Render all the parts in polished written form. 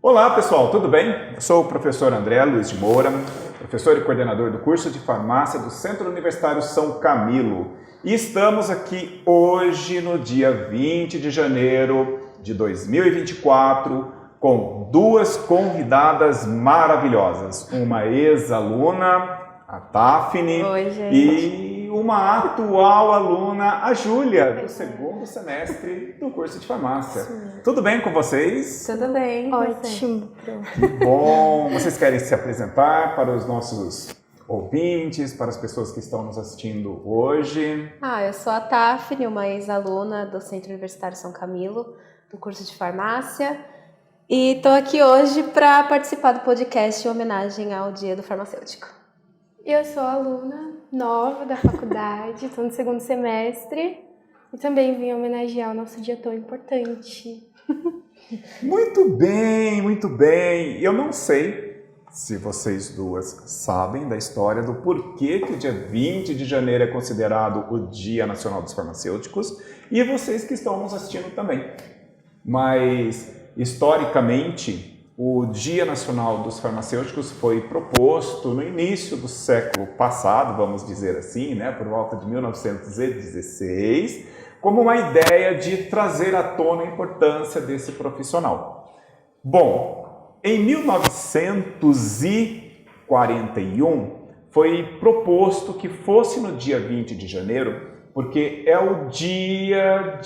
Olá pessoal, tudo bem? Eu sou o professor André Luiz de Moura, professor e coordenador do curso de farmácia do Centro Universitário São Camilo. E estamos aqui hoje no dia 20 de janeiro de 2024 com duas convidadas maravilhosas. Uma ex-aluna, a Tafni. Oi, gente. E uma atual aluna, a Júlia, do segundo semestre do curso de farmácia. Sim. Tudo bem com vocês? Tudo bem. Ótimo. Que bom! Vocês querem se apresentar para os nossos ouvintes, para as pessoas que estão nos assistindo hoje? Eu sou a Tafni, uma ex-aluna do Centro Universitário São Camilo, do curso de farmácia. E estou aqui hoje para participar do podcast em homenagem ao Dia do Farmacêutico. Eu sou aluna nova da faculdade, estou no segundo semestre e também vim homenagear o nosso dia tão importante. Muito bem, muito bem. Eu não sei se vocês duas sabem da história do porquê que o dia 20 de janeiro é considerado o Dia Nacional dos Farmacêuticos e vocês que estão nos assistindo também. Mas, historicamente, o Dia Nacional dos Farmacêuticos foi proposto no início do século passado, vamos dizer assim, por volta de 1916, como uma ideia de trazer à tona a importância desse profissional. Bom, em 1941 foi proposto que fosse no dia 20 de janeiro, porque é o dia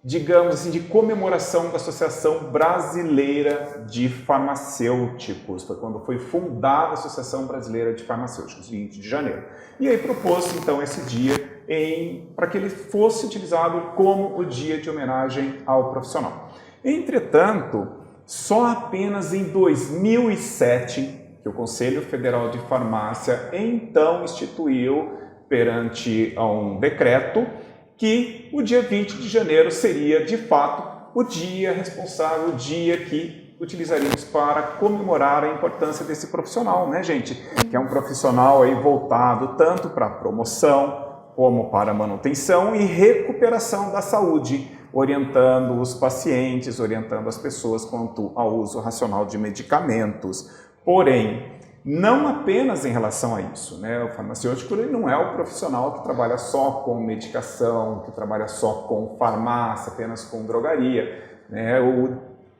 digamos assim, de comemoração da Associação Brasileira de Farmacêuticos. Foi quando foi fundada a Associação Brasileira de Farmacêuticos, 20 de janeiro. E aí propôs então esse dia para que ele fosse utilizado como o dia de homenagem ao profissional. Entretanto, só apenas em 2007 que o Conselho Federal de Farmácia então instituiu perante um decreto que o dia 20 de janeiro seria, de fato, o dia responsável, o dia que utilizaríamos para comemorar a importância desse profissional, gente? Que é um profissional aí voltado tanto para a promoção, como para a manutenção e recuperação da saúde, orientando os pacientes, orientando as pessoas quanto ao uso racional de medicamentos. Porém, não apenas em relação a isso, O farmacêutico ele não é o profissional que trabalha só com medicação, que trabalha só com farmácia, apenas com drogaria,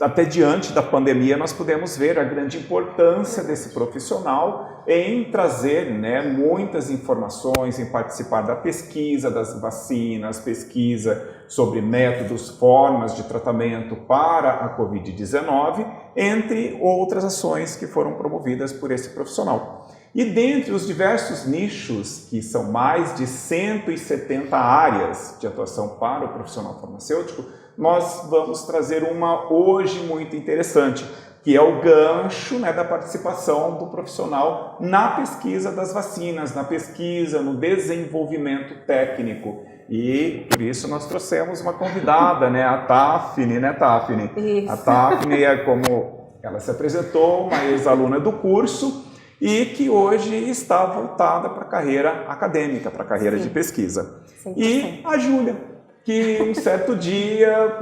Até diante da pandemia nós podemos ver a grande importância desse profissional em trazer muitas informações, em participar da pesquisa das vacinas, pesquisa sobre métodos, formas de tratamento para a Covid-19, entre outras ações que foram promovidas por esse profissional. E dentre os diversos nichos, que são mais de 170 áreas de atuação para o profissional farmacêutico, nós vamos trazer uma hoje muito interessante, que é o gancho da participação do profissional na pesquisa das vacinas, na pesquisa, no desenvolvimento técnico. E por isso nós trouxemos uma convidada, a Tafni, Tafni? Isso. A Tafni é, como ela se apresentou, uma ex-aluna do curso e que hoje está voltada para a carreira acadêmica, para a carreira de pesquisa. 100%. E a Júlia, que um certo dia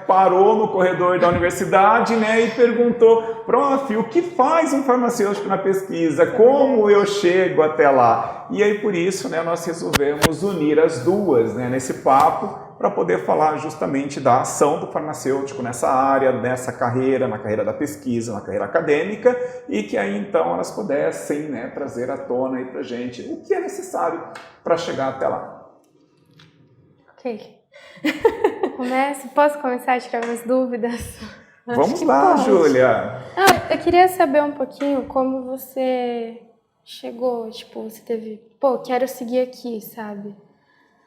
parou no corredor da universidade e perguntou: prof, o que faz um farmacêutico na pesquisa? Como eu chego até lá? E aí por isso nós resolvemos unir as duas nesse papo para poder falar justamente da ação do farmacêutico nessa área, nessa carreira, na carreira da pesquisa, na carreira acadêmica, e que aí então elas pudessem trazer à tona aí para a gente o que é necessário para chegar até lá. Ok. Posso começar a tirar umas dúvidas? Vamos lá, Júlia! Eu queria saber um pouquinho como você chegou, você teve, quero seguir aqui, sabe?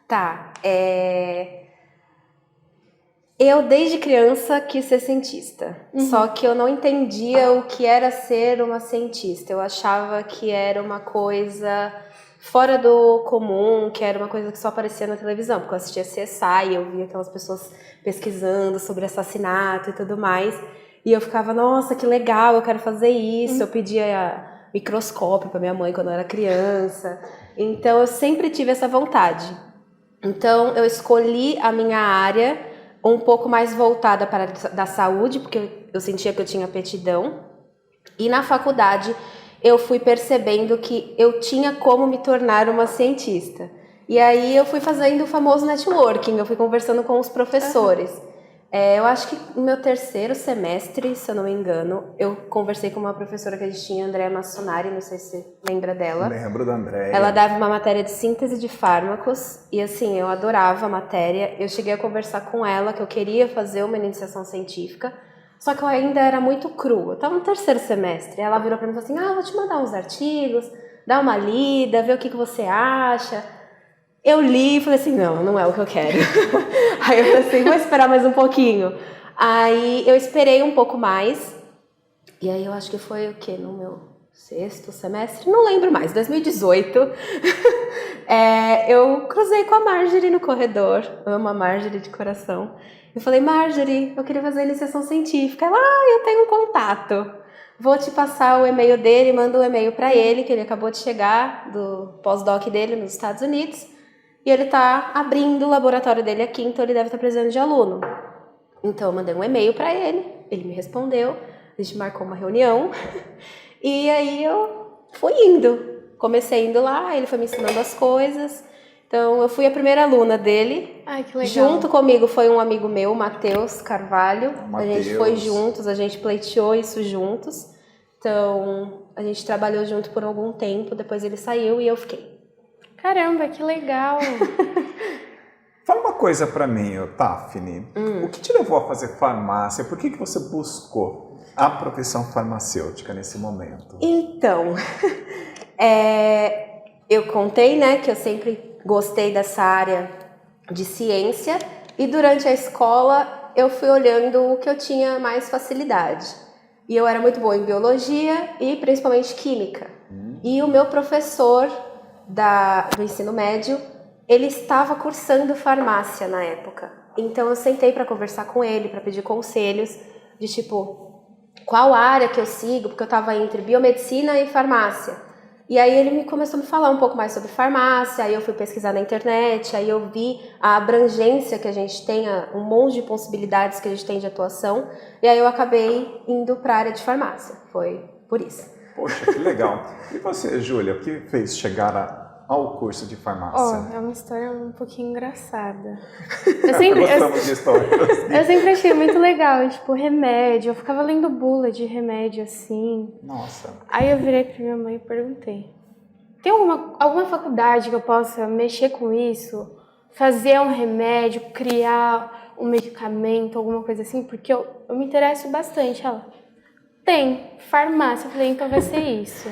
Tá, eu desde criança quis ser cientista, só que eu não entendia o que era ser uma cientista. Eu achava que era uma coisa fora do comum, que era uma coisa que só aparecia na televisão, porque eu assistia CSI, eu via aquelas pessoas pesquisando sobre assassinato e tudo mais, e eu ficava, nossa, que legal, eu quero fazer isso. Eu pedia microscópio para minha mãe quando eu era criança, então eu sempre tive essa vontade. Então eu escolhi a minha área um pouco mais voltada para a da saúde, porque eu sentia que eu tinha aptidão. E na faculdade eu fui percebendo que eu tinha como me tornar uma cientista. E aí eu fui fazendo o famoso networking, eu fui conversando com os professores. Eu acho que no meu terceiro semestre, se eu não me engano, eu conversei com uma professora que a gente tinha, Andréa Massonari, não sei se você lembra dela. Lembro da Andréa. Ela dava uma matéria de síntese de fármacos e assim, eu adorava a matéria. Eu cheguei a conversar com ela que eu queria fazer uma iniciação científica, só que eu ainda era muito crua. Eu estava no terceiro semestre. Ela virou para mim e falou assim: vou te mandar uns artigos, dá uma lida, vê o que você acha. Eu li e falei assim, não é o que eu quero. Aí eu falei assim, vou esperar mais um pouquinho. Aí eu esperei um pouco mais. E aí eu acho que foi o quê? No meu sexto semestre? Não lembro mais, 2018. Eu cruzei com a Marjorie no corredor. Amo a Marjorie de coração. Eu falei, Marjorie, eu queria fazer iniciação científica. Ela, eu tenho um contato. Vou te passar o e-mail dele, manda um e-mail para ele, que ele acabou de chegar do pós-doc dele nos Estados Unidos. E ele está abrindo o laboratório dele aqui, então ele deve estar precisando de aluno. Então eu mandei um e-mail para ele, ele me respondeu, a gente marcou uma reunião. E aí eu fui indo. Comecei indo lá, ele foi me ensinando as coisas. Então eu fui a primeira aluna dele. Ai, que legal. Junto comigo foi um amigo meu, Matheus Carvalho. A Mateus. gente foi juntos, a gente pleiteou isso juntos. Então a gente trabalhou junto por algum tempo, depois ele saiu e eu fiquei. Caramba, que legal. Fala uma coisa pra mim, Tafni. O que te levou a fazer farmácia? Por que você buscou a profissão farmacêutica nesse momento? Então, eu contei, né, que eu sempre gostei dessa área de ciência e durante a escola eu fui olhando o que eu tinha mais facilidade. E eu era muito boa em biologia e principalmente química. E o meu professor do ensino médio, ele estava cursando farmácia na época. Então eu sentei para conversar com ele, para pedir conselhos de tipo, qual área que eu sigo, porque eu estava entre biomedicina e farmácia. E aí ele começou a me falar um pouco mais sobre farmácia, aí eu fui pesquisar na internet, aí eu vi a abrangência que a gente tem, um monte de possibilidades que a gente tem de atuação, e aí eu acabei indo para a área de farmácia, foi por isso. Poxa, que legal. E você, Júlia, o que fez chegar ao curso de farmácia? É uma história um pouquinho engraçada. Gostamos de histórias. Eu sempre achei muito legal, tipo, remédio. Eu ficava lendo bula de remédio, assim. Nossa. Aí eu virei pra minha mãe e perguntei, tem alguma faculdade que eu possa mexer com isso? Fazer um remédio, criar um medicamento, alguma coisa assim? Porque eu me interesso bastante. Ela, tem, farmácia. Eu falei, então vai ser isso.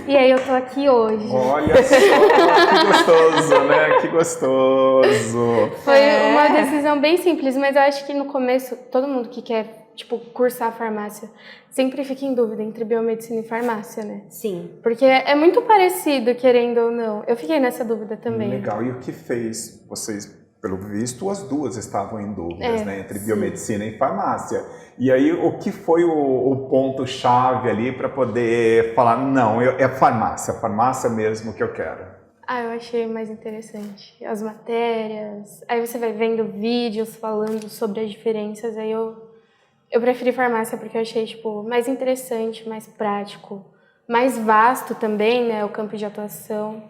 E aí eu tô aqui hoje. Olha só, que gostoso, né? Que gostoso. Foi uma decisão bem simples, mas eu acho que no começo, todo mundo que quer, tipo, cursar farmácia, sempre fica em dúvida entre biomedicina e farmácia, né? Sim. Porque é muito parecido, querendo ou não. Eu fiquei nessa dúvida também. Legal. E o que fez vocês, pelo visto, as duas estavam em dúvidas, né? Entre biomedicina e farmácia. E aí, o que foi o ponto-chave ali para poder falar, não, é farmácia mesmo que eu quero? Eu achei mais interessante. As matérias, aí você vai vendo vídeos falando sobre as diferenças, aí eu preferi farmácia porque eu achei, tipo, mais interessante, mais prático, mais vasto também, né, o campo de atuação.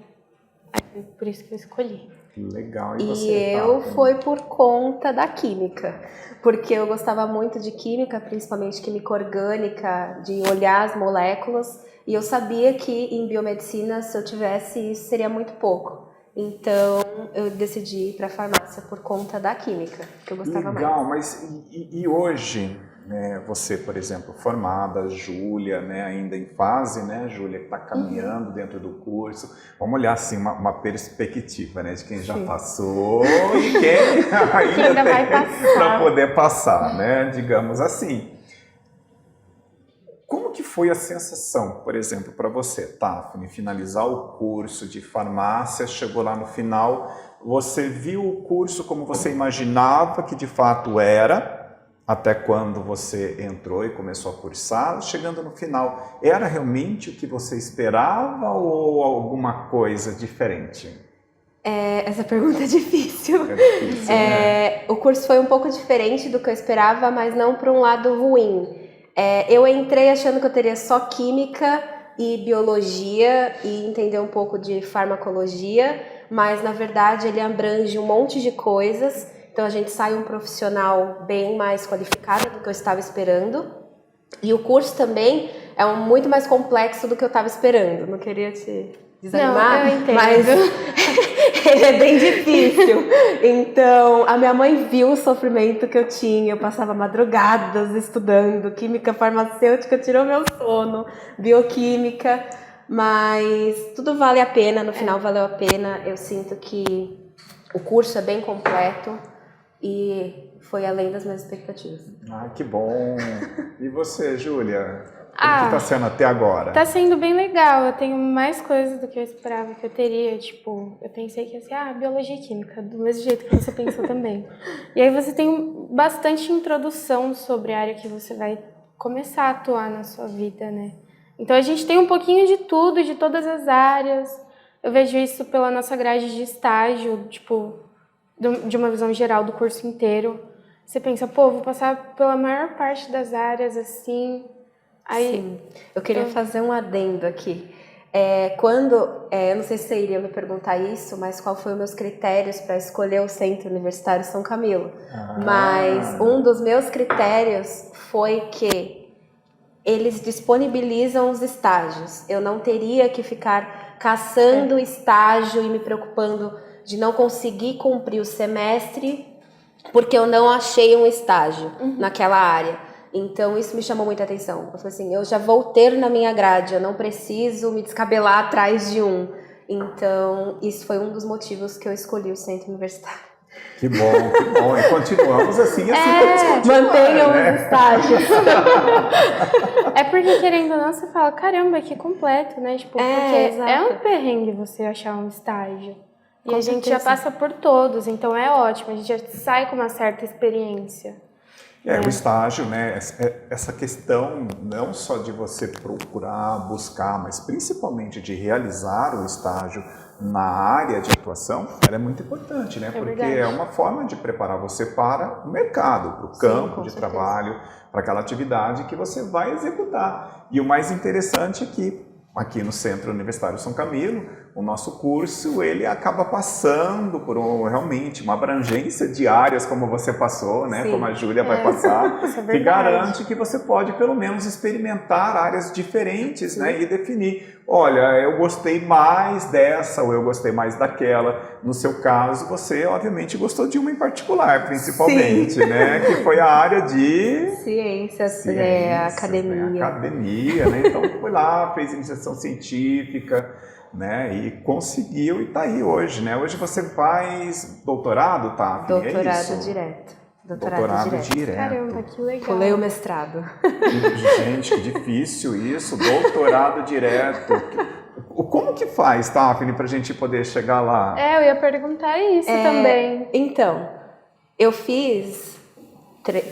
Aí, por isso que eu escolhi. Legal. E você, eu Tata? foi por conta da química, porque eu gostava muito de química, principalmente química orgânica, de olhar as moléculas, e eu sabia que em biomedicina, se eu tivesse isso, seria muito pouco. Então, eu decidi ir para a farmácia por conta da química, que eu gostava mais. Legal, mas e hoje, né, você, por exemplo, formada, Júlia, né, ainda em fase, né, Júlia, que está caminhando dentro do curso, vamos olhar assim uma perspectiva, né, de quem já passou e quem ainda vai passar. para poder passar, né, digamos assim. Como que foi a sensação, por exemplo, para você, Tafni, finalizar o curso de farmácia, chegou lá no final, você viu o curso como você imaginava que de fato era, até quando você entrou e começou a cursar, chegando no final, era realmente o que você esperava ou alguma coisa diferente? Essa pergunta é difícil. É difícil, né? O curso foi um pouco diferente do que eu esperava, mas não para um lado ruim. Eu entrei achando que eu teria só química e biologia e entender um pouco de farmacologia, mas na verdade ele abrange um monte de coisas, então a gente sai um profissional bem mais qualificado do que eu estava esperando. E o curso também é muito mais complexo do que eu estava esperando. Não queria te desanimar, Não, eu entendo. mas ele é bem difícil. Então, a minha mãe viu o sofrimento que eu tinha. Eu passava madrugadas estudando. Química farmacêutica tirou meu sono. Bioquímica. Mas tudo vale a pena. No final valeu a pena. Eu sinto que o curso é bem completo. E foi além das minhas expectativas. Ah, que bom! E você, Júlia? Como que tá sendo até agora? Tá sendo bem legal, eu tenho mais coisas do que eu esperava que eu teria, tipo, eu pensei que ia ser, biologia e química, do mesmo jeito que você pensou também. E aí você tem bastante introdução sobre a área que você vai começar a atuar na sua vida, né? Então a gente tem um pouquinho de tudo, de todas as áreas. Eu vejo isso pela nossa grade de estágio, tipo, de uma visão geral do curso inteiro. Você pensa, vou passar pela maior parte das áreas, assim. Aí, sim, eu queria fazer um adendo aqui. Eu não sei se você iria me perguntar isso, mas qual foi os meus critérios para escolher o Centro Universitário São Camilo? Mas um dos meus critérios foi que eles disponibilizam os estágios. Eu não teria que ficar caçando estágio e me preocupando de não conseguir cumprir o semestre porque eu não achei um estágio naquela área. Então, isso me chamou muita atenção. Eu falei assim, eu já vou ter na minha grade, eu não preciso me descabelar atrás de um. Então, isso foi um dos motivos que eu escolhi o Centro Universitário. Que bom, que bom. E continuamos assim vamos continuar, mantenham né? os estágios. É porque, querendo ou não, você fala, caramba, que completo, né? Tipo, porque exato. é um perrengue você achar um estágio. E Com a gente certeza. já passa por todos, então é ótimo, a gente já sai com uma certa experiência. O estágio, né? Essa questão não só de você procurar, buscar, mas principalmente de realizar o estágio na área de atuação, ela é muito importante, né? Porque verdade. é uma forma de preparar você para o mercado, para o campo de trabalho, para aquela atividade que você vai executar. E o mais interessante é que aqui no Centro Universitário São Camilo, o nosso curso, ele acaba passando por realmente uma abrangência de áreas, como você passou, né? Sim. Como a Júlia vai passar, Isso é que verdade. garante que você pode, pelo menos, experimentar áreas diferentes, né? E definir, olha, eu gostei mais dessa ou eu gostei mais daquela. No seu caso, você, obviamente, gostou de uma em particular, principalmente, né? Que foi a área de... Ciências, academia. Né? Academia, né? Então, foi lá, fez iniciação científica, né? E conseguiu e está aí hoje, né? Hoje você faz doutorado, tá? Doutorado direto. Doutorado direto. Caramba, que legal. Pulei o mestrado. Gente, que difícil isso, doutorado direto. Como que faz, Tafni, para a gente poder chegar lá? Eu ia perguntar isso também. Então, eu fiz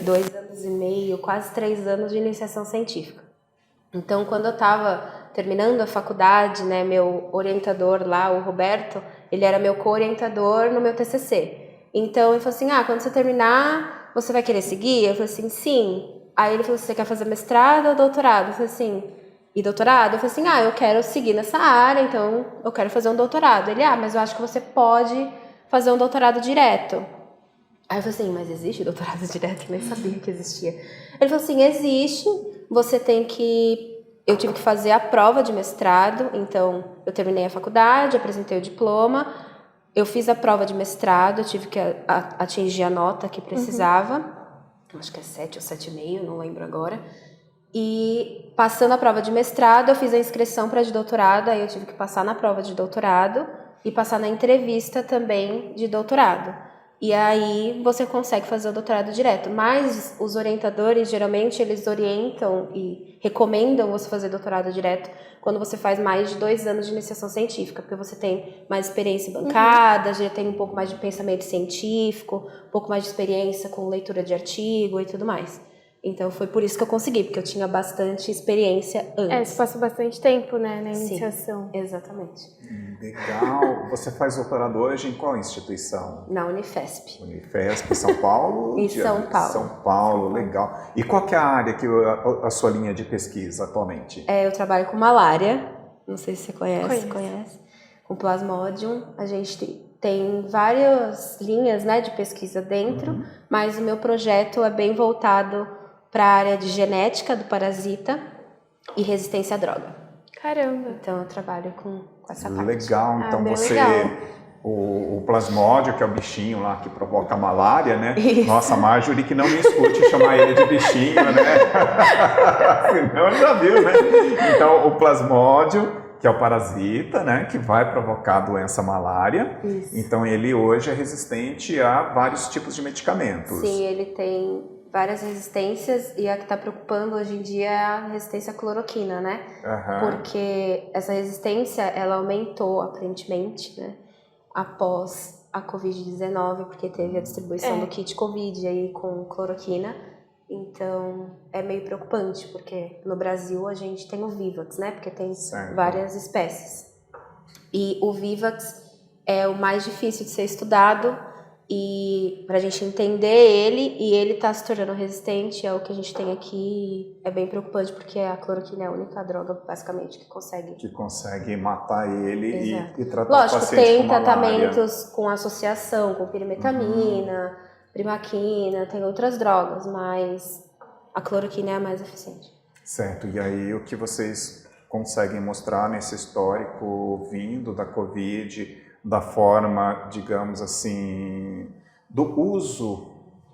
2 anos e meio, quase 3 anos de iniciação científica. Então, quando eu estava terminando a faculdade, né, meu orientador lá, o Roberto, ele era meu co-orientador no meu TCC. Então, ele falou assim, quando você terminar, você vai querer seguir? Eu falei assim, sim. Aí ele falou, você quer fazer mestrado ou doutorado? Eu falei assim, e doutorado? Eu falei assim, eu quero seguir nessa área, então eu quero fazer um doutorado. Ele, mas eu acho que você pode fazer um doutorado direto. Aí eu falei assim, mas existe doutorado direto? Eu nem sabia que existia. Ele falou assim, existe, você tem que... Eu tive que fazer a prova de mestrado, então eu terminei a faculdade, apresentei o diploma, eu fiz a prova de mestrado, eu tive que atingir a nota que precisava, acho que é 7 ou 7,5, não lembro agora. E passando a prova de mestrado, eu fiz a inscrição para de doutorado, aí eu tive que passar na prova de doutorado e passar na entrevista também de doutorado. E aí você consegue fazer o doutorado direto. Mas os orientadores, geralmente, eles orientam e recomendam você fazer doutorado direto quando você faz mais de 2 anos de iniciação científica, porque você tem mais experiência em bancada, já tem um pouco mais de pensamento científico, um pouco mais de experiência com leitura de artigo e tudo mais. Então foi por isso que eu consegui, porque eu tinha bastante experiência antes. Você passou bastante tempo, né, na iniciação. Sim, exatamente. Legal. Você faz doutorado hoje em qual instituição? Na Unifesp. Unifesp, São Paulo? Em São Paulo. São Paulo, legal. E qual que é a área que a sua linha de pesquisa atualmente? Eu trabalho com malária, não sei se você Conheço. conhece. Com Plasmodium. A gente tem várias linhas, né, de pesquisa dentro, mas o meu projeto é bem voltado para a área de genética do parasita e resistência à droga. Caramba. Então eu trabalho com essa parte. Legal, então bem você... legal. O plasmódio, que é o bichinho lá que provoca a malária, né? Isso. Nossa, Marjorie que não me escute chamar ele de bichinho, né? Senão já viu, né? Então, o plasmódio, que é o parasita, né? Que vai provocar a doença malária. Isso. Então, ele hoje é resistente a vários tipos de medicamentos. Sim, ele tem várias resistências e a que está preocupando hoje em dia é a resistência à cloroquina, né? Porque essa resistência, ela aumentou aparentemente, né? Após a Covid-19, porque teve a distribuição do kit Covid aí com cloroquina. Então, é meio preocupante, porque no Brasil a gente tem o Vivax, né? Porque tem várias espécies. E o Vivax é o mais difícil de ser estudado, e pra gente entender ele, e ele tá se tornando resistente, é o que a gente tem aqui, é bem preocupante, porque a cloroquina é a única droga, basicamente, que consegue matar ele e tratar Lógico, o paciente tem com malária. tratamentos com associação, com pirimetamina, primaquina, tem outras drogas, mas a cloroquina é a mais eficiente. Certo, e aí o que vocês conseguem mostrar nesse histórico vindo da Covid, da forma, digamos assim, do uso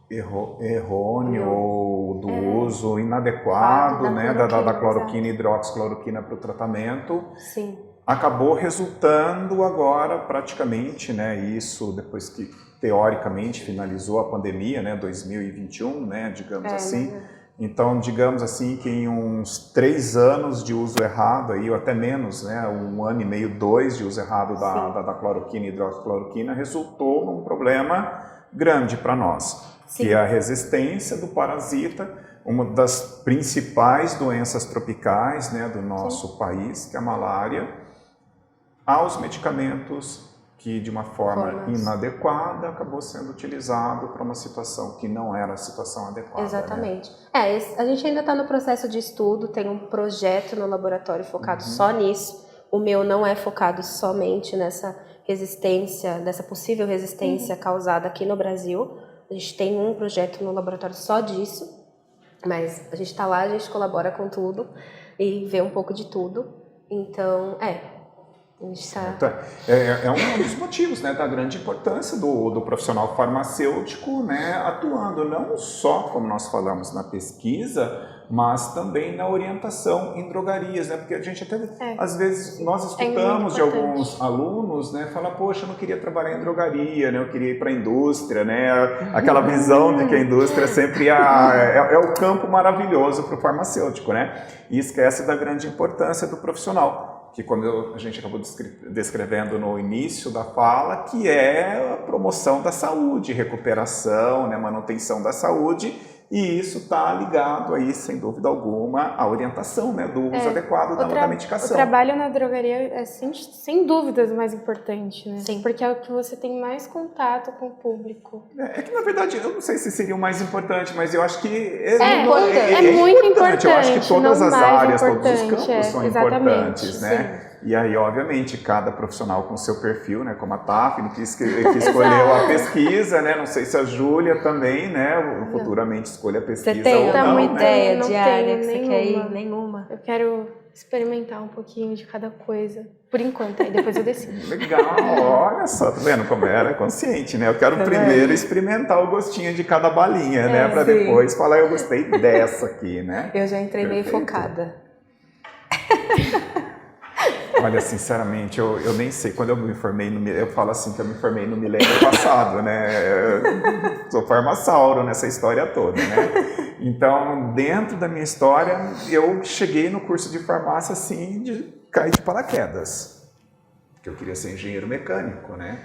errôneo ou do uso inadequado, né, da cloroquina e hidroxicloroquina para o tratamento, Sim. acabou resultando agora praticamente, né, isso depois que teoricamente finalizou a pandemia, né, 2021, né, digamos assim. Então, digamos assim, que em uns 3 anos de uso errado, aí, ou até menos, né, 1 ano e meio, 2 de uso errado da cloroquina e hidroxicloroquina, resultou num problema grande para nós, que é a resistência do parasita, uma das principais doenças tropicais, né, do nosso país, que é a malária, aos medicamentos que de uma forma inadequada acabou sendo utilizado para uma situação que não era a situação adequada. Exatamente. Né? A gente ainda está no processo de estudo, tem um projeto no laboratório focado só nisso. O meu não é focado somente nessa resistência, dessa possível resistência causada aqui no Brasil. A gente tem um projeto no laboratório só disso, mas a gente está lá, a gente colabora com tudo e vê um pouco de tudo. Então, é um dos motivos, né, da grande importância do profissional farmacêutico, né, atuando não só, como nós falamos, na pesquisa, mas também na orientação em drogarias, né, porque a gente até, às vezes, nós escutamos de alguns alunos, né, falar, poxa, eu não queria trabalhar em drogaria, né, eu queria ir para a indústria, né, aquela visão de que a indústria sempre é o campo maravilhoso para o farmacêutico, né, e esquece da grande importância do profissional, que quando a gente acabou descrevendo no início da fala, que é a promoção da saúde, recuperação, né, manutenção da saúde, e isso está ligado aí, sem dúvida alguma, à orientação, né, do uso adequado da medicação. O trabalho na drogaria é, sem dúvidas, o mais importante, né? Sim. Porque é o que você tem mais contato com o público. É que, na verdade, eu não sei se seria o mais importante, mas eu acho que é muito importante. Eu acho que todas as áreas, todos os importante, campos são importantes, né? Sim. E aí, obviamente, cada profissional com seu perfil, né? Como a Tafni, que escolheu a pesquisa, né? Não sei se a Júlia também, né? Futuramente escolhe a pesquisa. Você tem ou não, uma né? ideia Não de área tenho que você quer ir? Nenhuma. Eu quero experimentar um pouquinho de cada coisa, por enquanto, aí depois eu decido. Legal, olha só, tá vendo como era consciente, né? Eu quero primeiro experimentar o gostinho de cada balinha, né? Pra depois falar, eu gostei dessa aqui, né? Eu já entrei meio focada. Olha, sinceramente, eu nem sei, quando eu me formei, eu falo assim que eu me formei no milênio passado, né? Eu sou farmaceuro nessa história toda, né? Então, dentro da minha história, eu cheguei no curso de farmácia assim, de cair de paraquedas. Porque eu queria ser engenheiro mecânico, né?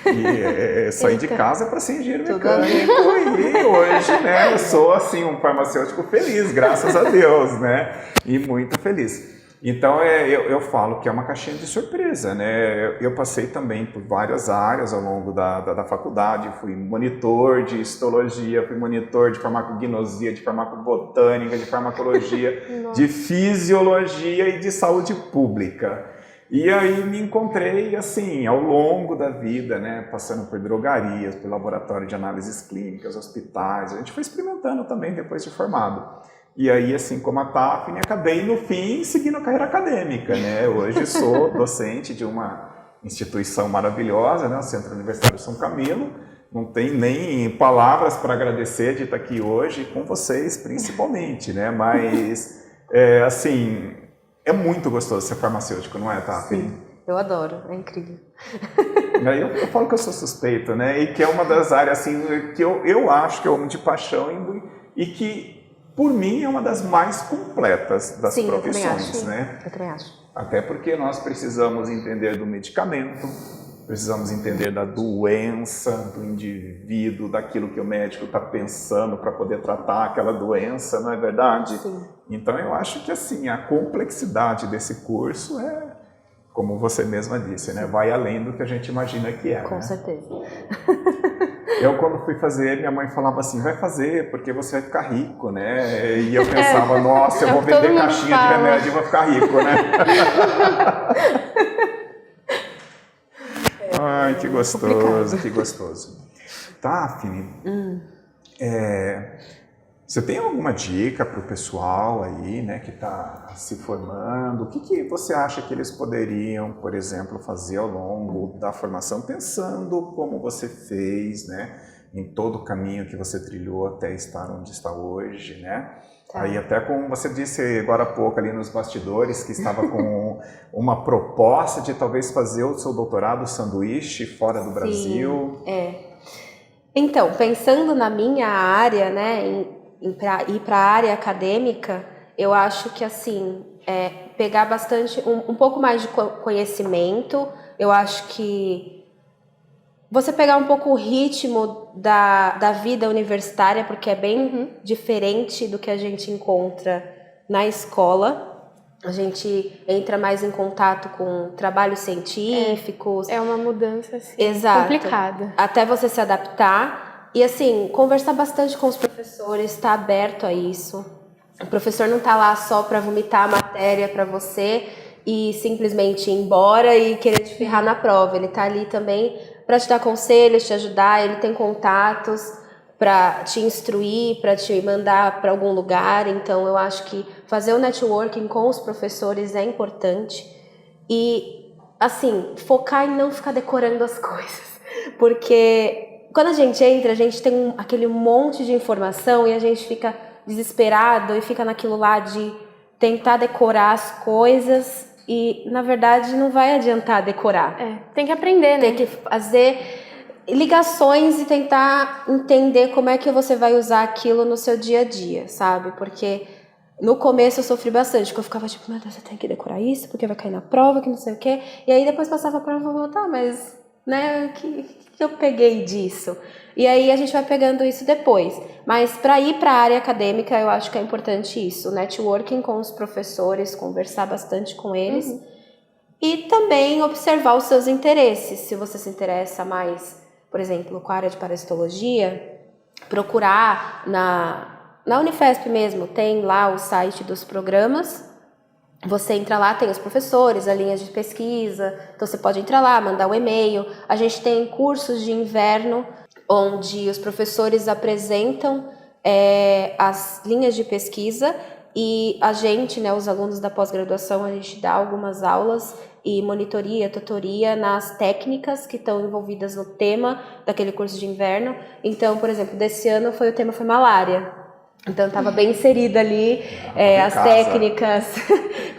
E saí de casa para ser engenheiro mecânico e hoje, né, eu sou assim um farmacêutico feliz, graças a Deus, né? E muito feliz. Então, eu falo que é uma caixinha de surpresa, né? Eu passei também por várias áreas ao longo da faculdade, fui monitor de histologia, fui monitor de farmacognosia, de farmacobotânica, de farmacologia, de fisiologia e de saúde pública. E aí me encontrei, assim, ao longo da vida, né? Passando por drogarias, por laboratório de análises clínicas, hospitais, a gente foi experimentando também depois de formado. E aí, assim como a Tafni, acabei no fim seguindo a carreira acadêmica, né? Hoje sou docente de uma instituição maravilhosa, né? O Centro Universitário São Camilo. Não tem nem palavras para agradecer de estar aqui hoje com vocês, principalmente, né? Mas, assim, é muito gostoso ser farmacêutico, não é, Tafni? Sim, eu adoro, é incrível. Eu falo que eu sou suspeito, né? E que é uma das áreas, assim, que eu acho que eu amo de paixão e que por mim, é uma das mais completas das profissões, né? Eu também acho. Até porque nós precisamos entender do medicamento, precisamos entender da doença do indivíduo, daquilo que o médico está pensando para poder tratar aquela doença, não é verdade? Sim. Então, eu acho que, assim, a complexidade desse curso como você mesma disse, né? Vai além do que a gente imagina que é. Com certeza. Eu, quando fui fazer, minha mãe falava assim, vai fazer, porque você vai ficar rico, né? E eu pensava, nossa, eu vou vender caixinha de remédio e vou ficar rico, né? Ai, que gostoso, que gostoso. Tafni, você tem alguma dica para o pessoal aí, né, que está se formando? O que você acha que eles poderiam, por exemplo, fazer ao longo da formação, pensando como você fez, né, em todo o caminho que você trilhou até estar onde está hoje, né? Tá. Aí até como você disse agora há pouco ali nos bastidores, que estava com uma proposta de talvez fazer o seu doutorado sanduíche fora do Brasil. Então, pensando na minha área, né, ir para a área acadêmica, eu acho que assim, pegar bastante, um pouco mais de conhecimento, eu acho que você pegar um pouco o ritmo da vida universitária, porque é bem diferente do que a gente encontra na escola. A gente entra mais em contato com trabalhos científicos. É uma mudança assim, complicada. Até você se adaptar. E assim, conversar bastante com os professores, estar aberto a isso. O professor não está lá só para vomitar a matéria para você e simplesmente ir embora e querer te ferrar na prova. Ele está ali também para te dar conselhos, te ajudar. Ele tem contatos para te instruir, para te mandar para algum lugar. Então, eu acho que fazer o networking com os professores é importante. E, assim, focar em não ficar decorando as coisas. Porque quando a gente entra, a gente tem aquele monte de informação e a gente fica desesperado e fica naquilo lá de tentar decorar as coisas e, na verdade, não vai adiantar decorar. Tem que aprender, né? Tem que fazer ligações e tentar entender como é que você vai usar aquilo no seu dia a dia, sabe? Porque no começo eu sofri bastante, porque eu ficava tipo, meu Deus, eu tenho que decorar isso, porque vai cair na prova, que não sei o quê. E aí depois passava a prova e falava, tá, mas, né, o que eu peguei disso? E aí a gente vai pegando isso depois. Mas para ir para a área acadêmica, eu acho que é importante isso, networking com os professores, conversar bastante com eles. E também observar os seus interesses. Se você se interessa mais, por exemplo, com a área de parasitologia, procurar na Unifesp mesmo, tem lá o site dos programas. Você entra lá, tem os professores, as linhas de pesquisa, então você pode entrar lá, mandar um e-mail. A gente tem cursos de inverno, onde os professores apresentam as linhas de pesquisa e a gente, né, os alunos da pós-graduação, a gente dá algumas aulas e monitoria, tutoria nas técnicas que estão envolvidas no tema daquele curso de inverno. Então, por exemplo, desse ano o tema foi malária. Então, estava bem inserida ali, as técnicas,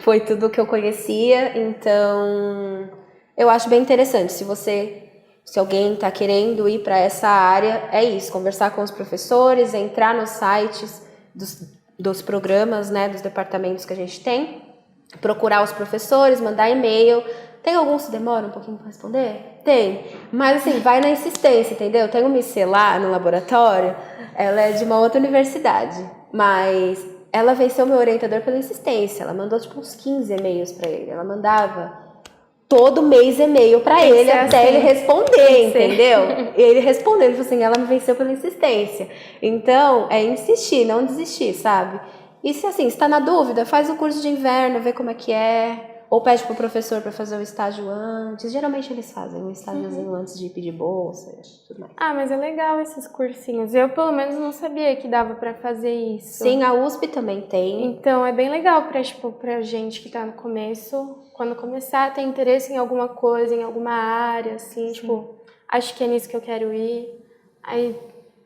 foi tudo que eu conhecia. Então, eu acho bem interessante. Se alguém está querendo ir para essa área, é isso, conversar com os professores, entrar nos sites dos programas, né, dos departamentos que a gente tem, procurar os professores, mandar e-mail. Tem alguns que demoram um pouquinho para responder? Tem. Mas assim, vai na insistência, entendeu? Tem uma IC lá no laboratório, ela é de uma outra universidade, mas ela venceu meu orientador pela insistência. Ela mandou tipo uns 15 e-mails para ele. Ela mandava todo mês e-mail para ele até ele responder, entendeu? E ele respondeu, ele falou assim, ela me venceu pela insistência. Então, é insistir, não desistir, sabe? E se assim, está na dúvida, faz o curso de inverno, vê como é que é. Ou pede pro professor para fazer o estágio antes. Geralmente eles fazem um estágiozinho antes de pedir bolsa e tudo mais. Ah, mas é legal esses cursinhos. Eu, pelo menos, não sabia que dava pra fazer isso. Sim, a USP também tem. Então, é bem legal pra, tipo, pra gente que tá no começo, quando começar, ter interesse em alguma coisa, em alguma área, assim, tipo, acho que é nisso que eu quero ir. Aí,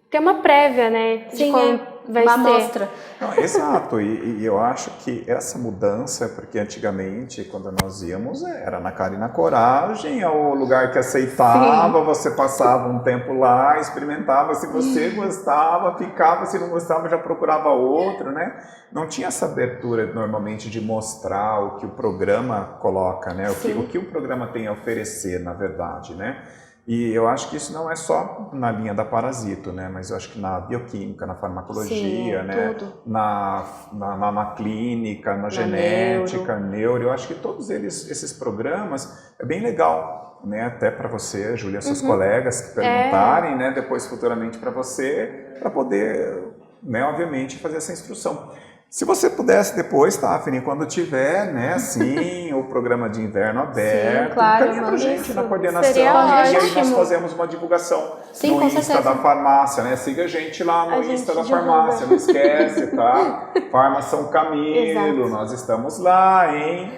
tem uma prévia, né? De Sim, como vai uma ser. amostra. Não, exato, e eu acho que essa mudança, porque antigamente, quando nós íamos, era na cara e na coragem, é o lugar que aceitava, você passava um tempo lá, experimentava, se você gostava, ficava, se não gostava, já procurava outro, né? Não tinha essa abertura, normalmente, de mostrar o que o programa coloca, né? O que o programa tem a oferecer, na verdade, né? E eu acho que isso não é só na linha da parasito, né? Mas eu acho que na bioquímica, na farmacologia, né? Tudo. Na clínica, na genética, neuro, eu acho que todos esses programas é bem legal, né? Até para você, Júlia, seus colegas que perguntarem, né? Depois futuramente para você, para poder, né? Obviamente fazer essa instrução. Se você pudesse depois, Tafni, quando tiver, né, assim, o programa de inverno aberto, Sim, claro, encaminha pra gente isso. na coordenação, Seria e aí nós ótimo. fazemos uma divulgação Sim, no com Insta certeza. da farmácia, né? Siga a gente lá no A Insta gente da divulga. farmácia, não esquece, tá? Farma São Camilo, Exato. nós estamos lá, hein?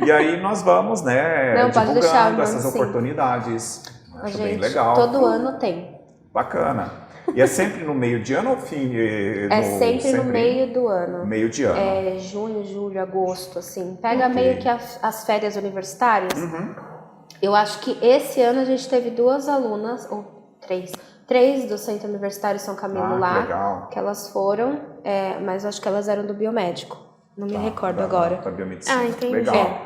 E aí nós vamos, né, Não, pode divulgando deixar, mano, essas sim. oportunidades. A Acho bem gente, legal. todo ano tem. Bacana. E é sempre no meio de ano ou fim? É sempre no meio do ano. Meio de ano. É junho, julho, agosto, assim. Pega Ok. meio que as férias universitárias. Eu acho que esse ano a gente teve 2 alunas, ou 3. 3 do Centro Universitário São Camilo Que lá. legal. Que elas foram, mas eu acho que elas eram do biomédico. Não me recordo agora. Da biomedicina. Ah, entendi. Legal.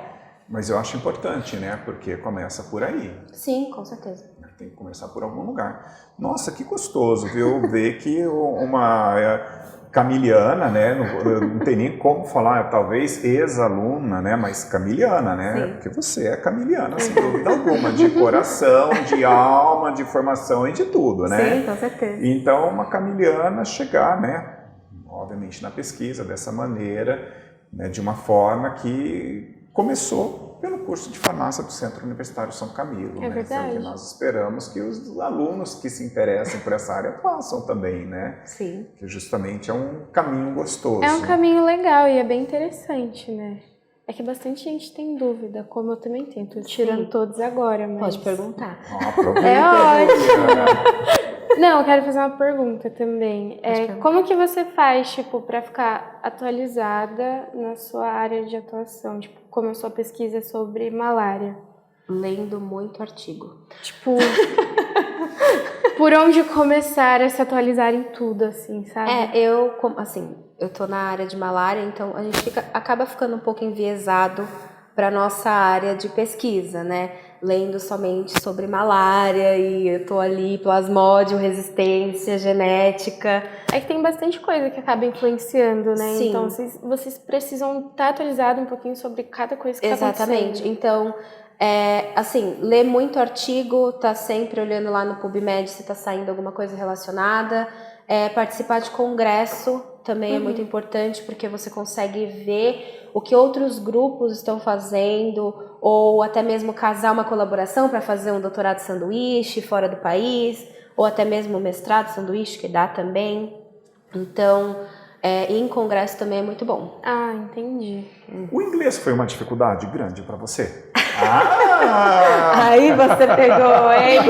Mas eu acho importante, né? Porque começa por aí. Sim, com certeza. Tem que começar por algum lugar. Nossa, que gostoso, viu? Ver que uma camiliana, né? Não tem nem como falar, talvez ex-aluna, né? Mas camiliana, né? Sim. Porque você é camiliana, sem dúvida alguma. De coração, de alma, de formação e de tudo, né? Sim, com certeza. Então, uma camiliana chegar, né? Obviamente na pesquisa, dessa maneira, né? De uma forma que começou pelo curso de farmácia do Centro Universitário São Camilo. É né? verdade. Então, que nós esperamos que os alunos que se interessem por essa área façam também, né? Sim. Que justamente é um caminho gostoso. É um caminho legal e é bem interessante, né? É que bastante gente tem dúvida, como eu também tenho. Tô tirando todos agora, mas... Pode perguntar. Aproveita, É Júlia. Não, eu quero fazer uma pergunta também. perguntar. Como que você faz, tipo, pra ficar atualizada na sua área de atuação? Tipo, como a sua pesquisa é sobre malária? Lendo muito artigo. Tipo, por onde começar a se atualizar em tudo, assim, sabe? Eu tô na área de malária, então a gente acaba ficando um pouco enviesado para nossa área de pesquisa, né? Lendo somente sobre malária e eu tô ali, plasmódio, resistência, genética. É que tem bastante coisa que acaba influenciando, né? Sim. Então, vocês precisam estar atualizados um pouquinho sobre cada coisa que está acontecendo. Exatamente. Então, ler muito artigo, tá sempre olhando lá no PubMed se tá saindo alguma coisa relacionada. Participar de congresso também é muito importante, porque você consegue ver o que outros grupos estão fazendo, ou até mesmo casar uma colaboração para fazer um doutorado sanduíche fora do país, ou até mesmo um mestrado sanduíche, que dá também. Então, ir em congresso também é muito bom. Ah, entendi. O inglês foi uma dificuldade grande para você? Aí você pegou, hein?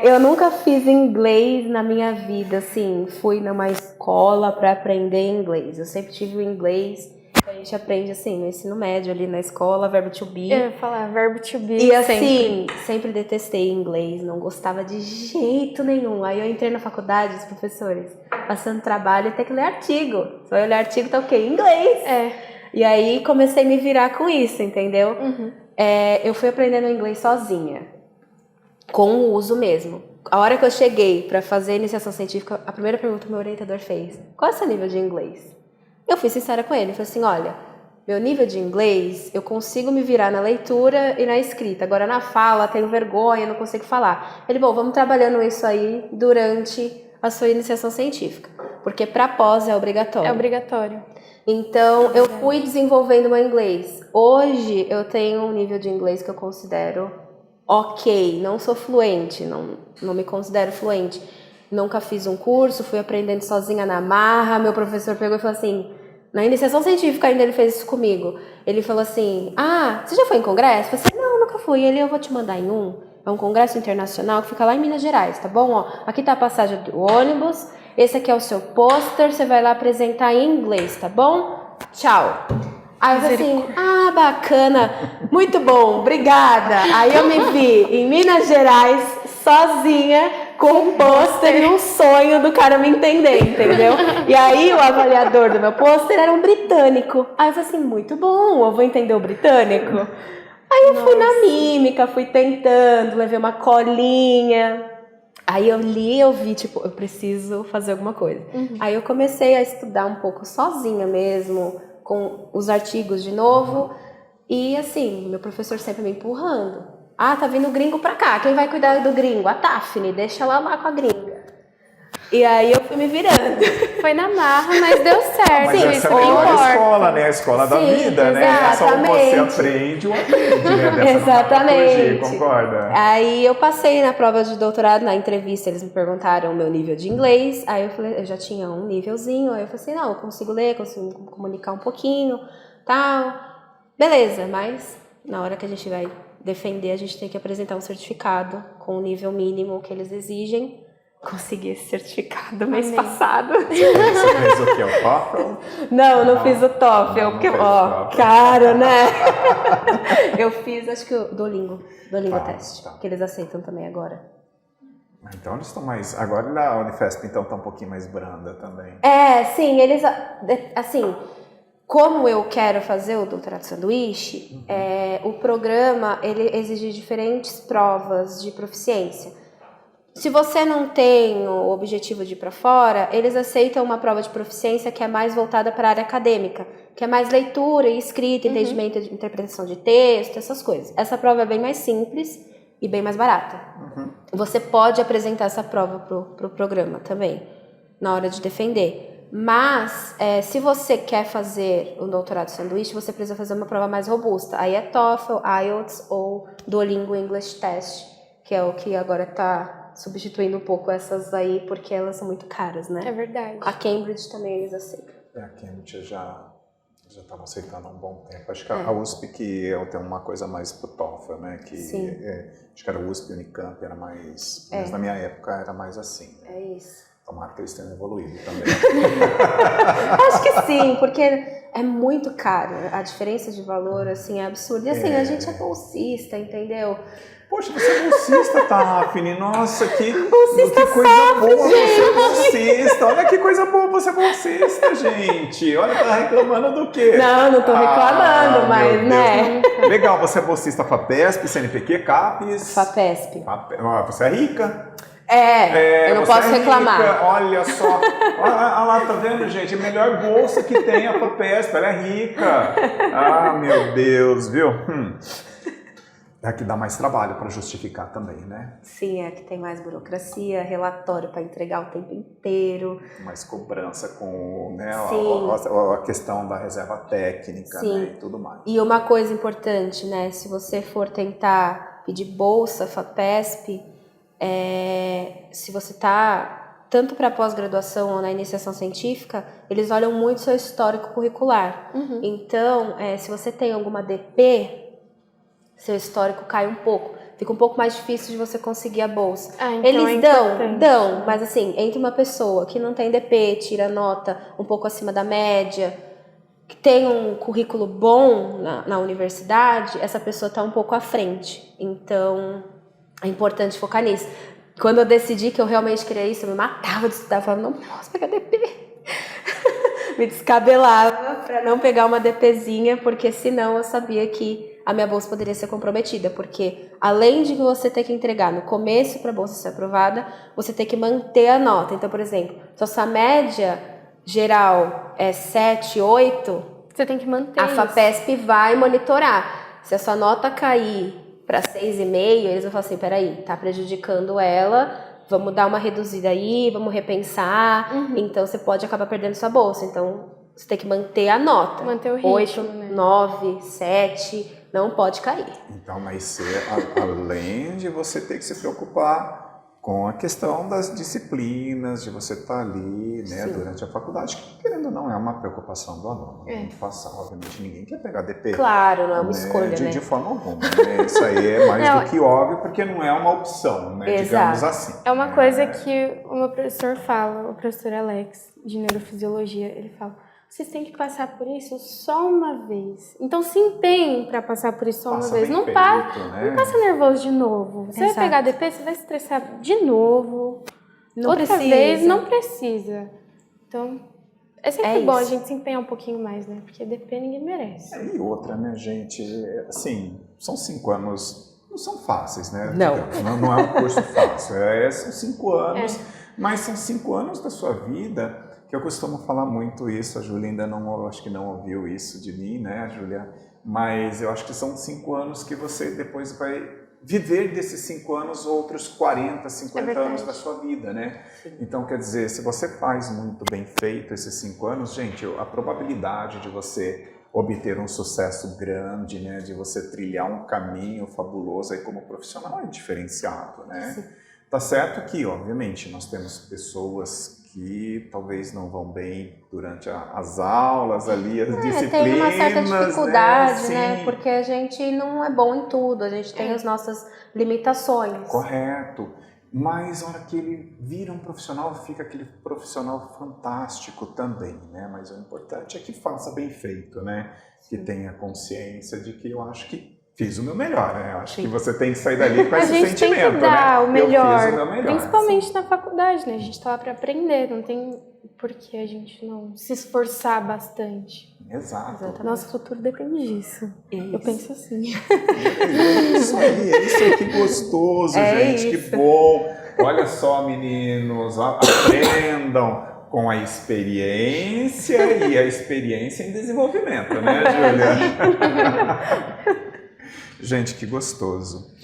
Eu nunca fiz inglês na minha vida, assim, fui numa escola para aprender inglês. Eu sempre tive o inglês que a gente aprende, assim, no ensino médio, ali na escola, verbo to be. Eu ia falar verbo to be. E assim, sempre detestei inglês, não gostava de jeito nenhum. Aí eu entrei na faculdade, os professores, passando trabalho e ter que ler artigo. Só eu ler artigo tá o quê? Inglês. E aí comecei a me virar com isso, entendeu? Eu fui aprendendo inglês sozinha, com o uso mesmo. A hora que eu cheguei para fazer iniciação científica, a primeira pergunta que o meu orientador fez: qual é o seu nível de inglês? Eu fui sincera com ele, falei assim, olha, meu nível de inglês, eu consigo me virar na leitura e na escrita. Agora na fala, tenho vergonha, não consigo falar. Ele, bom, vamos trabalhando isso aí durante a sua iniciação científica. Porque para pós é obrigatório. É obrigatório. Então, eu fui desenvolvendo meu inglês. Hoje, eu tenho um nível de inglês que eu considero ok. Não sou fluente, não me considero fluente. Nunca fiz um curso, fui aprendendo sozinha na marra. Meu professor pegou e falou assim... Na iniciação científica ainda ele fez isso comigo. Ele falou assim, você já foi em congresso? Eu falei assim, não, nunca fui. Ele, eu vou te mandar em um. É um congresso internacional que fica lá em Minas Gerais, tá bom? Ó, aqui tá a passagem do ônibus. Esse aqui é o seu pôster. Você vai lá apresentar em inglês, tá bom? Tchau. Aí eu falei assim, bacana. Muito bom, obrigada. Aí eu me vi em Minas Gerais, sozinha, com um pôster e um sonho do cara me entender, entendeu? E aí o avaliador do meu pôster era um britânico. Aí eu falei assim, muito bom, eu vou entender o britânico. Aí eu fui na mímica, fui tentando, levei uma colinha. Aí eu li, eu vi, tipo, eu preciso fazer alguma coisa. Aí eu comecei a estudar um pouco sozinha mesmo, com os artigos de novo. E assim, meu professor sempre me empurrando. Tá vindo o gringo pra cá. Quem vai cuidar do gringo? A Daphne, deixa ela lá com a gringa. E aí eu fui me virando. Foi na marra, mas deu certo. Mas Sim, essa é a escola, né? A escola da vida, né? É só você aprende ou aprende, né? Dessa exatamente. Concorda? Aí eu passei na prova de doutorado, na entrevista eles me perguntaram o meu nível de inglês. Aí eu falei, eu já tinha um nívelzinho. Aí eu falei assim, não, eu consigo ler, consigo comunicar um pouquinho, tal. Beleza, mas na hora que a gente vai defender, a gente tem que apresentar um certificado com o nível mínimo que eles exigem. Consegui esse certificado mês passado. Você fez o quê? O TOEFL? Não fiz o TOEFL, porque, caro, né? Eu fiz, acho que o Duolingo Test, que eles aceitam também agora. Então eles estão mais... Agora na Unifesp, então, tá um pouquinho mais branda também. Sim, eles, assim... Como eu quero fazer o doutorado sanduíche, o programa ele exige diferentes provas de proficiência. Se você não tem o objetivo de ir para fora, eles aceitam uma prova de proficiência que é mais voltada para a área acadêmica, que é mais leitura e escrita, entendimento, interpretação de texto, essas coisas. Essa prova é bem mais simples e bem mais barata. Você pode apresentar essa prova pro programa também, na hora de defender. Mas, se você quer fazer um doutorado sanduíche, você precisa fazer uma prova mais robusta. Aí é TOEFL, IELTS ou Duolingo English Test, que é o que agora está substituindo um pouco essas aí, porque elas são muito caras, né? É verdade. A Cambridge também eles aceitam. A Cambridge já estavam aceitando há um bom tempo. Acho que a USP que tem uma coisa mais pro TOEFL, né? Acho que era USP, Unicamp, era mais... Mas na minha época era mais assim. Né? É isso. Tomara que eles tenham evoluído também. Acho que sim, porque é muito caro. A diferença de valor, assim, é absurda. E assim, a gente é bolsista, entendeu? Poxa, você é bolsista, Daphne. Nossa, que bolsista coisa boa você é bolsista. Olha que coisa boa você é bolsista, gente. Olha, tá reclamando do quê? Não tô reclamando, mas, né? Legal, você é bolsista FAPESP, CNPq, CAPES. FAPESP. Você é rica? Eu não posso reclamar. Rica, olha só. Olha lá, tá vendo, gente? A melhor bolsa que tem a FAPESP, ela é rica. Meu Deus, viu? É que dá mais trabalho para justificar também, né? Sim, é que tem mais burocracia, relatório para entregar o tempo inteiro. Mais cobrança com a questão da reserva técnica, né, e tudo mais. E uma coisa importante, né? Se você for tentar pedir bolsa, FAPESP, se você está tanto para pós-graduação ou na iniciação científica, eles olham muito seu histórico curricular. Então, se você tem alguma DP, seu histórico cai um pouco. Fica um pouco mais difícil de você conseguir a bolsa. Então eles dão, mas assim, entre uma pessoa que não tem DP, tira nota um pouco acima da média, que tem um currículo bom na universidade, essa pessoa está um pouco à frente. Então, é importante focar nisso. Quando eu decidi que eu realmente queria isso, eu me matava de estudar, falava, não posso pegar DP. Me descabelava para não pegar uma DPzinha, porque senão eu sabia que a minha bolsa poderia ser comprometida, porque além de você ter que entregar no começo para a bolsa ser aprovada, você tem que manter a nota. Então, por exemplo, se a sua média geral é 7, 8, Você tem que manter a isso. FAPESP vai monitorar. Se a sua nota cair para 6,5, eles vão falar assim, peraí, tá prejudicando ela, vamos dar uma reduzida aí, vamos repensar. Então você pode acabar perdendo sua bolsa. Então você tem que manter a nota. Manter o ritmo, 8, né? 9, 7, não pode cair. Então, mas além de você ter que se preocupar com a questão das disciplinas, de você estar ali, né, durante a faculdade, que querendo ou não é uma preocupação do aluno. Né? Passar, obviamente, ninguém quer pegar DP. Claro, não é uma né, escolha, né? de forma alguma. Né? Isso aí é mais do que óbvio, porque não é uma opção, né? Digamos assim. É uma coisa que o meu professor fala, o professor Alex, de neurofisiologia, ele fala, vocês têm que passar por isso só uma vez. Então se empenhem para passar por isso só uma vez. Não passa nervoso de novo. Você vai pegar DP, você vai se estressar de novo. Outra vez, não precisa. Então, é sempre bom a gente se empenhar um pouquinho mais, né? Porque DP ninguém merece. E outra, né, gente? Assim, são 5 anos, não são fáceis, né? Não é um curso fácil. São 5 anos, mas são 5 anos da sua vida. Que eu costumo falar muito isso, a Júlia ainda acho que não ouviu isso de mim, né, Júlia? Mas eu acho que são 5 anos que você depois vai viver desses 5 anos outros 40, 50 anos da sua vida, né? Então, quer dizer, se você faz muito bem feito esses 5 anos, gente, a probabilidade de você obter um sucesso grande, né, de você trilhar um caminho fabuloso aí como profissional é diferenciado, né? Tá certo que, obviamente, nós temos pessoas que talvez não vão bem durante as aulas ali, as disciplinas. Tem uma certa dificuldade, né? né? Porque a gente não é bom em tudo, a gente tem as nossas limitações. Correto. Mas na hora que ele vira um profissional, fica aquele profissional fantástico também, né? Mas o importante é que faça bem feito, né? Que tenha consciência de que eu acho que fiz o meu melhor, né? Eu acho que você tem que sair dali com esse sentimento, né? A gente tem que dar o melhor, eu fiz o meu melhor. Principalmente na faculdade, né? A gente tá lá para aprender, não tem por que a gente não se esforçar bastante. Exato. Nosso futuro depende disso. Eu penso assim. Isso aí, isso aí, que gostoso, gente, que bom. Olha só, meninos, aprendam com a experiência e a experiência em desenvolvimento, né, Júlia? Gente, que gostoso.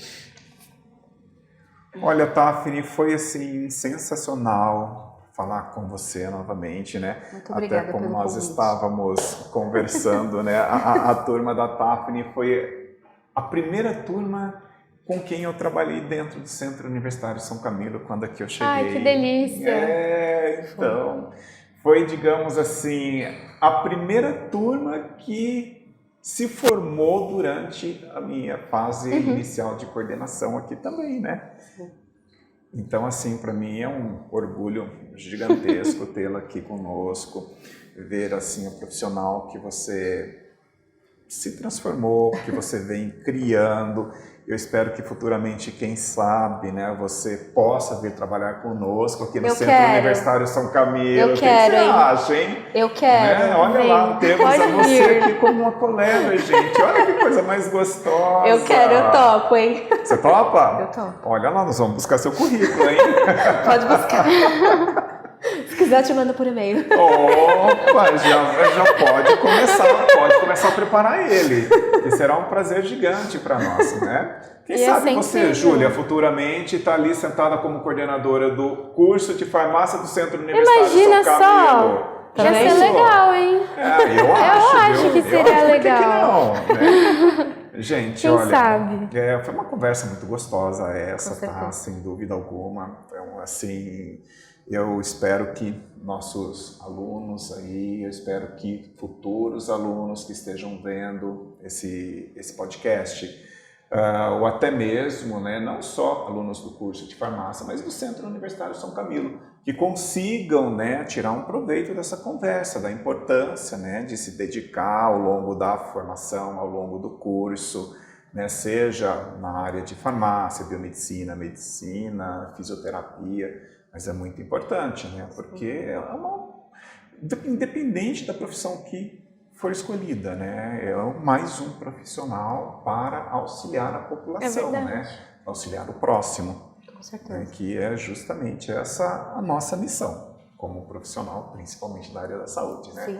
Olha, Tafni, foi assim sensacional falar com você novamente, né? Muito obrigada. Até como pelo nós convite. estávamos conversando, né? A turma da Tafni foi a primeira turma com quem eu trabalhei dentro do Centro Universitário São Camilo quando aqui eu cheguei. Ai, que delícia! Então, foi, digamos assim, a primeira turma que se formou durante a minha fase inicial de coordenação aqui também, né? Então, assim, para mim é um orgulho gigantesco tê-la aqui conosco, ver, assim, o profissional que você se transformou, que você vem criando. Eu espero que futuramente, quem sabe, né, você possa vir trabalhar conosco aqui no Centro Universitário São Camilo. Eu quero, o que você acha, hein? Eu quero. Né? Olha lá, temos a você aqui como uma colega, gente. Olha que coisa mais gostosa. Eu quero, eu topo, hein? Você topa? Eu topo. Olha lá, nós vamos buscar seu currículo, hein? Pode buscar. Se quiser, eu te mando por e-mail. Opa, já pode começar a preparar ele. Que será um prazer gigante para nós, né? Quem sabe você, Júlia, futuramente está ali sentada como coordenadora do curso de farmácia do Centro Universitário Imagina São Camilo. só! Ia ser legal, hein? Eu acho que seria legal. Por que não, né? Gente, Quem olha, sabe? Foi uma conversa muito gostosa essa, tá? Sem dúvida alguma. Então, assim, eu espero que nossos alunos aí, eu espero que futuros alunos que estejam vendo esse podcast, ou até mesmo, né, não só alunos do curso de farmácia, mas do Centro Universitário São Camilo, que consigam, né, tirar um proveito dessa conversa, da importância, né, de se dedicar ao longo da formação, ao longo do curso, né, seja na área de farmácia, biomedicina, medicina, fisioterapia, mas é muito importante, né, porque independente da profissão que for escolhida, né, é mais um profissional para auxiliar a população, né, auxiliar o próximo. Com certeza. Que é justamente essa a nossa missão. como profissional, principalmente da área da saúde, né? Sim.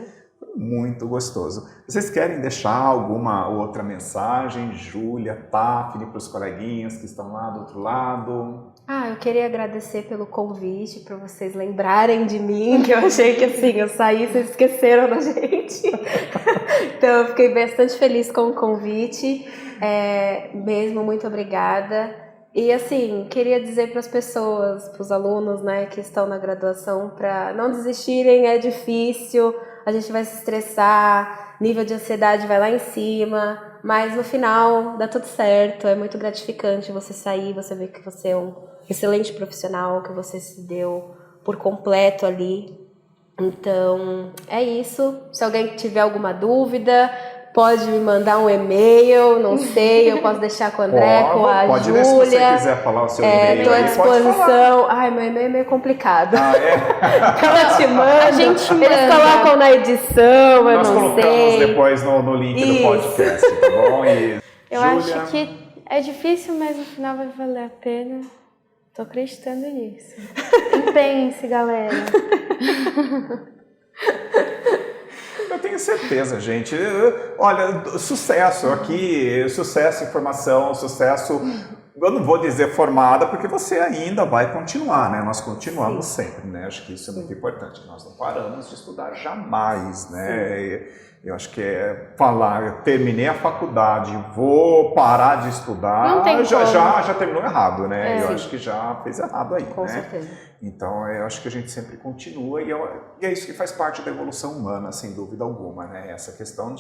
Muito gostoso. Vocês querem deixar alguma outra mensagem, Júlia, Tafni, para os coleguinhas que estão lá do outro lado? Eu queria agradecer pelo convite, para vocês lembrarem de mim, que eu achei que assim, eu saí, vocês esqueceram da gente. Então eu fiquei bastante feliz com o convite, mesmo, muito obrigada. E assim, queria dizer para as pessoas, para os alunos, né, que estão na graduação, para não desistirem, é difícil, a gente vai se estressar, nível de ansiedade vai lá em cima, mas no final dá tudo certo, é muito gratificante você sair, você ver que você é um excelente profissional, que você se deu por completo ali. Então, é isso. Se alguém tiver alguma dúvida, pode me mandar um e-mail, não sei, eu posso deixar com o André, com a pode Júlia. Pode ver se você quiser falar o seu e-mail. Estou à aí, disposição. Ai, meu e-mail é meio complicado. Ela te manda, A gente eles manda. colocam na edição, eu Nós não colocamos sei. depois no link do Isso. podcast, tá bom? E, Eu Júlia, acho que é difícil, mas no final vai valer a pena. Tô acreditando nisso. Pense, galera. eu tenho certeza, gente. Olha, sucesso aqui, sucesso em formação, sucesso, eu não vou dizer formada, porque você ainda vai continuar, né? Nós continuamos sempre, né? Acho que isso é muito importante. Nós não paramos de estudar jamais, né? Eu acho que falar, eu terminei a faculdade, vou parar de estudar, Não tem como. já terminou errado, né? Eu Sim. acho que já fez errado aí, Com né? certeza. Então, eu acho que a gente sempre continua e é isso que faz parte da evolução humana, sem dúvida alguma, né? Essa questão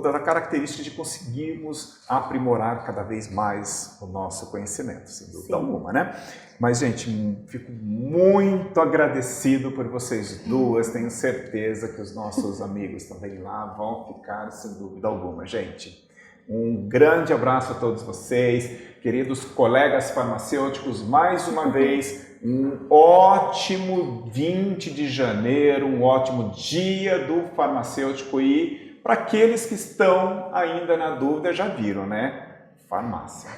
da característica de conseguirmos aprimorar cada vez mais o nosso conhecimento, sem dúvida alguma, né? Mas, gente, fico muito agradecido por vocês duas, tenho certeza que os nossos amigos também lá vão ficar, sem dúvida alguma. Gente, um grande abraço a todos vocês, queridos colegas farmacêuticos, mais uma vez, um ótimo 20 de janeiro, um ótimo dia do farmacêutico e para aqueles que estão ainda na dúvida, já viram, né? Farmácia.